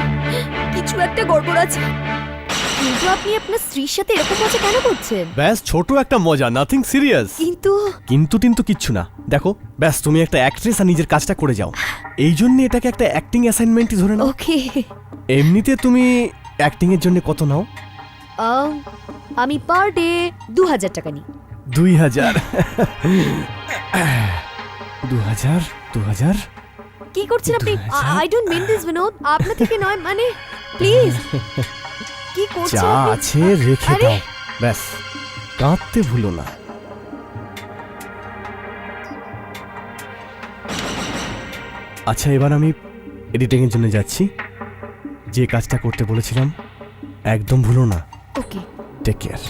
S9: কিছু একটা গড়বড় আছে। কিন্তু আপনি আপনার স্ত্রীর সাথে এরকম মজা কেন করছেন?
S2: ব্যাস, ছোট একটা মজা, নাথিং সিরিয়াস। কিন্তু কিচ্ছু না। দেখো, ব্যাস তুমি একটা অ্যাক্ট্রেস আর নিজের কাজটা করে যাও, এই জন্য এটাকে একটা অ্যাক্টিং অ্যাসাইনমেন্টই ধরে নাও।
S9: ওকে।
S2: এমনিতে তুমি অ্যাক্টিং এর জন্য কত নাও?
S9: আমি পার ডে 2000 টাকা নিই।
S2: 2000? 2000?
S9: কি করছেন আপনি? I don't mean this Binod, আপনার থেকে নয়, মানে প্লিজ। কি করছেন
S2: যা
S9: আপনি?
S2: আছে রেখে
S9: আরে!
S2: দাও, ব্যাস কাঁদতে ভুলো না। আচ্ছা, এবার আমি এডিটিং এর জন্য যাচ্ছি। যে কাজটা করতে বলেছিলাম একদম ভুলো না।
S9: ওকে,
S2: টেক কেয়ার।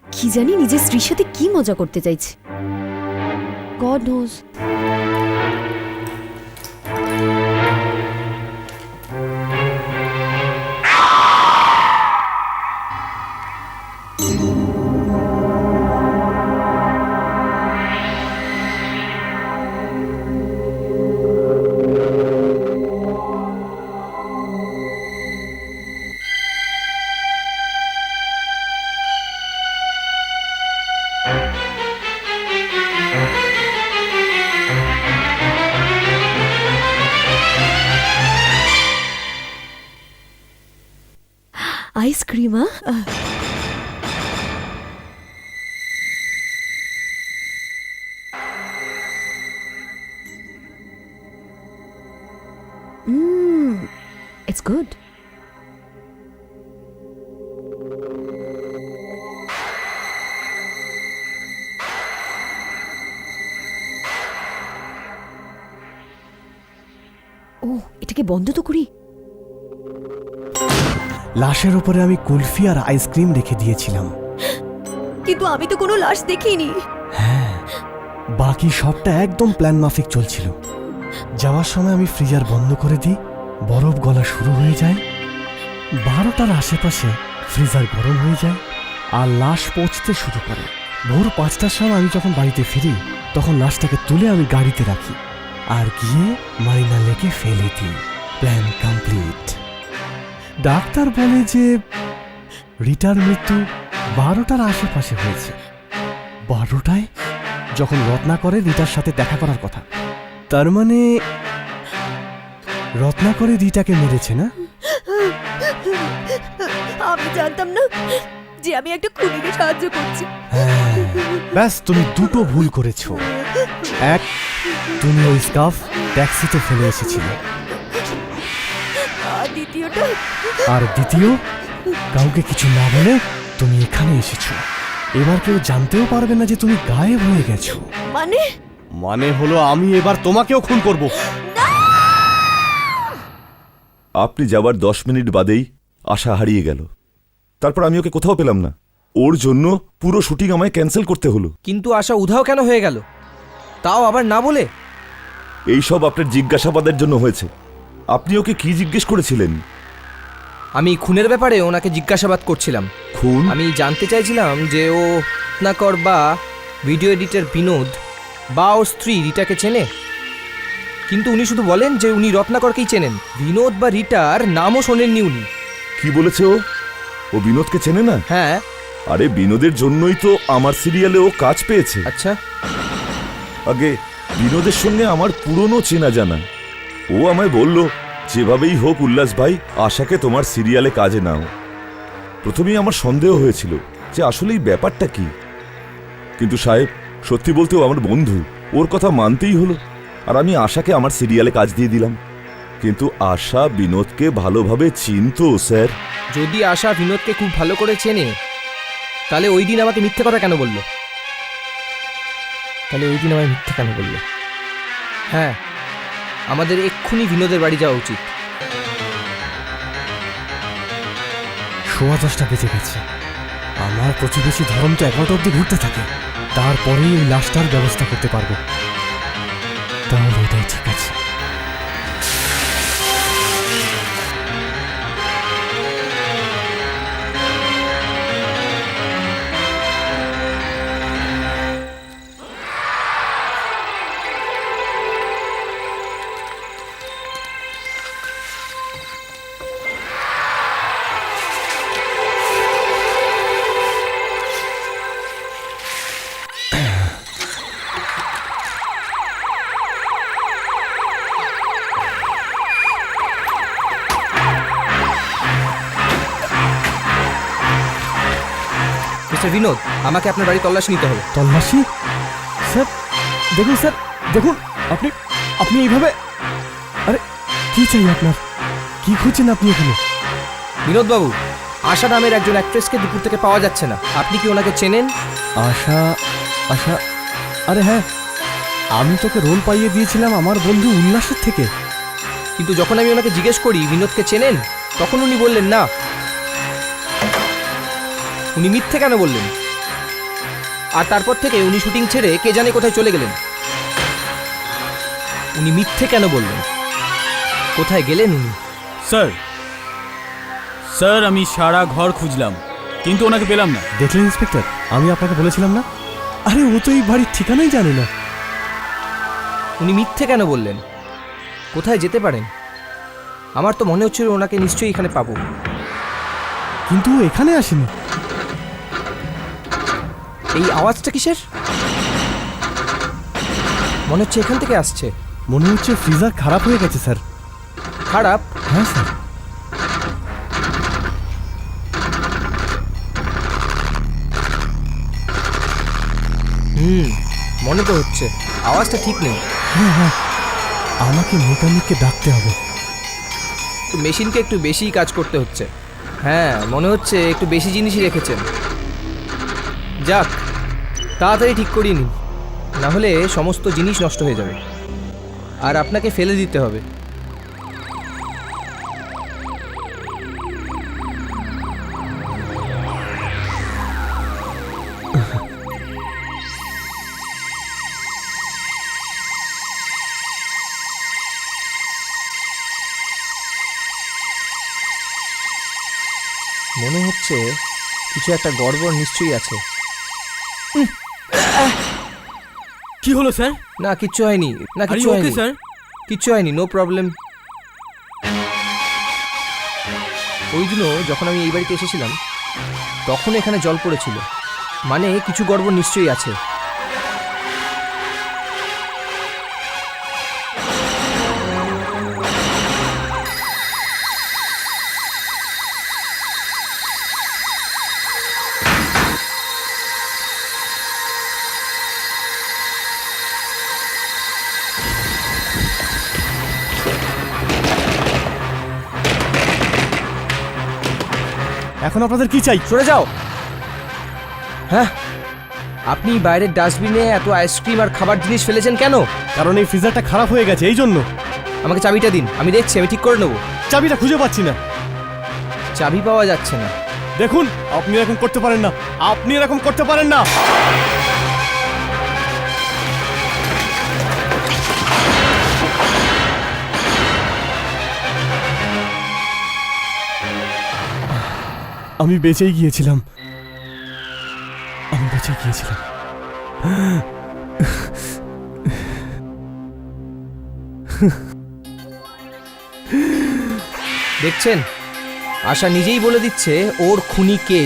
S9: কি জানি নিজের স্ত্রীর সাথে কি মজা করতে চাইছে। God nose. আইসক্রিম? গুড। ও, এটাকে বন্ধ তো করি।
S2: লাশের উপরে আমি কুলফি আর আইসক্রিম রেখে দিয়েছিলাম।
S9: কিন্তু আমি তো কোনো লাশ দেখিনি।
S2: বাকি সবটা একদম প্ল্যান মাফিক চলছিল। যাওয়ার সময় আমি ফ্রিজার বন্ধ করে দিই, বরফ গলা শুরু হয়ে যায়, 12টার আশেপাশে ফ্রিজার গরম হয়ে যায় আর লাশ পচতে শুরু করে। ভোর 5টার সময় আমি যখন বাড়িতে ফিরি তখন লাশটাকে তুলে আমি গাড়িতে রাখি আর গিয়ে মারিনা লেকে ফেলে দিই। Plan complete. ডাক্তার বলে যে রিটার মৃত্যু 12টার আশেপাশে হয়েছে। 12টায় যখন রত্নাকরের রিটার সাথে দেখা করার কথা, তার মানে রত্নাকরে রিটাকে মেরেছে না?
S9: আমি জানতাম না যে আমি একটা খুনিকে সাহায্য করছি।
S2: হ্যাঁ, ব্যাস তুমি দুটো ভুল করেছো। এক, তুমি ওই স্কার্ফ ট্যাক্সিতে ফেলে এসেছিলে,
S9: আর দ্বিতীয়টা,
S2: আর দ্বিতীয়, কাউকে কিছু না বলে তুমি এখানে এসেছো। এবার কেউ জানতেও পারবে না যে তুমি গায়েব হয়ে গেছো।
S9: মানে
S2: হলো আমি এবার তোমাকেও খুন করব।
S5: আপনি যাবার 10 মিনিট বাদেই আশা হারিয়ে গেল। তারপর আমি ওকে কোথাও পেলাম না। ওর জন্য পুরো শুটিং আমায় ক্যান্সেল করতে হলো।
S4: কিন্তু আশা উধাও কেন হয়ে গেল, তাও আবার না বলে?
S5: এইসব আপনার জিজ্ঞাসাবাদের জন্য হয়েছে। আপনি ওকে কি জিজ্ঞেস করেছিলেন?
S4: আমি খুনের ব্যাপারে ওনাকে জিজ্ঞাসাবাদ করছিলাম।
S5: খুন?
S4: আমি জানতে চাইছিলাম যে ও রত্নাকর বা ভিডিও এডিটর বিনোদ বা ওর স্ত্রী রিটাকে চেনে। কিন্তু উনি শুধু বলেন যে উনি রত্নাকরকেই চেনেন, বিনোদ বা রিটার নামও শোনেননি উনি।
S5: কি বলেছে ও? ও বিনোদকে চেনে না?
S4: হ্যাঁ।
S5: আরে বিনোদের জন্যই তো আমার সিরিয়ালে ও কাজ পেয়েছে।
S4: আচ্ছা।
S5: আগে বিনোদের সঙ্গে আমার পুরনো চেনা জানা। ও আমায় বলল, যেভাবেই হোক উল্লাস ভাই, আশাকে তোমার সিরিয়ালে কাজে নাও। প্রথমেই আমার সন্দেহ হয়েছিল যে আসলে এই ব্যাপারটা কি, কিন্তু সাহেব সত্যি বলতেও আমার বন্ধু, ওর কথা মানতেই হলো। আর আমি আশাকে আমার সিরিয়ালে কাজ দিয়ে দিলাম। কিন্তু আশা বিনোদকে ভালোভাবে চিনতো স্যার।
S4: যদি আশা বিনোদকে খুব ভালো করে চেনে, তাহলে ওই দিন আমাকে মিথ্যে কথা কেন বললো? হ্যাঁ, আমাদের এক্ষুনি বিনোদের বাড়ি যাওয়া উচিত।
S2: 10:15 বেজে গেছে। আমার প্রতিবেশী ধরম তো 11টা অব্দি ঘুরতে থাকে, তারপরেই ওই লাশটার ব্যবস্থা করতে পারবো। তাহলে এটাই ঠিক আছে।
S4: মিস্টার বিনোদ, আমাকে আপনার বাড়ি তল্লাশি নিতে হবে।
S2: তল্লাশি? স্যার দেখুন, স্যার দেখুন, আপনি আপনি এইভাবে, আরে কি চাই আপনার? কি খুঁজছেন আপনি এখানে?
S4: বিনোদ বাবু, আশা নামের একজন অ্যাক্ট্রেসকে দুপুর থেকে পাওয়া যাচ্ছে না। আপনি কি ওনাকে চেনেন?
S2: আশা? আশা? আরে হ্যাঁ, আমি তোকে রোল পাইয়ে দিয়েছিলাম আমার বন্ধু উল্লাসের থেকে।
S4: কিন্তু যখন আমি ওনাকে জিজ্ঞেস করি বিনোদকে চেনেন, তখন উনি বললেন না। উনি মিথ্যে কেন বললেন? আর তারপর থেকে উনি শুটিং ছেড়ে কে জানে কোথায় চলে গেলেন। উনি মিথ্যে কেন বললেন? কোথায় গেলেন উনি?
S1: স্যার আমি সারা ঘর খুঁজলাম, কিন্তু ওনাকে পেলাম না।
S2: দেখলেন ইন্সপেক্টর, আমি আপনাকে বলেছিলাম না? আরে ও তো এই বাড়ির ঠিকানাই জানে না।
S4: উনি মিথ্যে কেন বললেন? কোথায় যেতে পারেন? আমার তো মনে হচ্ছিল ওনাকে নিশ্চয়ই এখানে পাবো।
S2: কিন্তু ও এখানে আসেনি।
S4: এই আওয়াজটা কিসের? মনে হচ্ছে এখান থেকে আসছে।
S2: মনে হচ্ছে ফ্রিজার খারাপ হয়ে গেছে স্যার।
S4: খারাপ?
S2: হ্যাঁ স্যার।
S4: মনে তো হচ্ছে আওয়াজটা ঠিক নেই।
S2: হ্যাঁ হ্যাঁ, আমাকে মেকানিককে ডাকতে হবে।
S4: মেশিনকে একটু বেশিই কাজ করতে হচ্ছে। হ্যাঁ, মনে হচ্ছে একটু বেশি জিনিসই রেখেছেন। যাক, তাড়াতাড়ি ঠিক করিয়ে নিন, না হলে সমস্ত জিনিস নষ্ট হয়ে যাবে আর আপনাকে ফেলে দিতে হবে। মনে হচ্ছে কিছু একটা গড়বড় নিশ্চয়ই আছে।
S1: কি হলো স্যার?
S4: না, কিচ্ছু হয়নি। না,
S1: আর
S4: কিচ্ছু
S1: ওকে
S4: হয়নি
S1: স্যার?
S4: কিচ্ছু হয়নি, নো প্রবলেম। ওই দিনও যখন আমি এই বাড়িতে এসেছিলাম তখন এখানে জল পড়েছিল, মানে কিছু গড়বড় নিশ্চয়ই আছে।
S2: এখন আপনাদের কি চাই?
S4: সরে যাও। হ্যাঁ, আপনি বাইরের ডাস্টবিনে এত আইসক্রিম আর খাবার জিনিস ফেলেছেন কেন?
S2: কারণ এই ফ্রিজারটা খারাপ হয়ে গেছে, এই জন্য।
S4: আমাকে চাবিটা দিন, আমি দেখছি, আমি ঠিক করে নেবো।
S2: চাবিটা খুঁজে পাচ্ছি না।
S4: চাবি পাওয়া যাচ্ছে না।
S2: দেখুন, আপনি এরকম করতে পারেন না, আপনি এরকম করতে পারেন না। আমি বেঁচেই গিয়েছিলাম, আমি বেঁচে গিয়েছিলাম।
S4: দেখছেন, আশা নিজেই বলে দিচ্ছে ওর খুনি কে।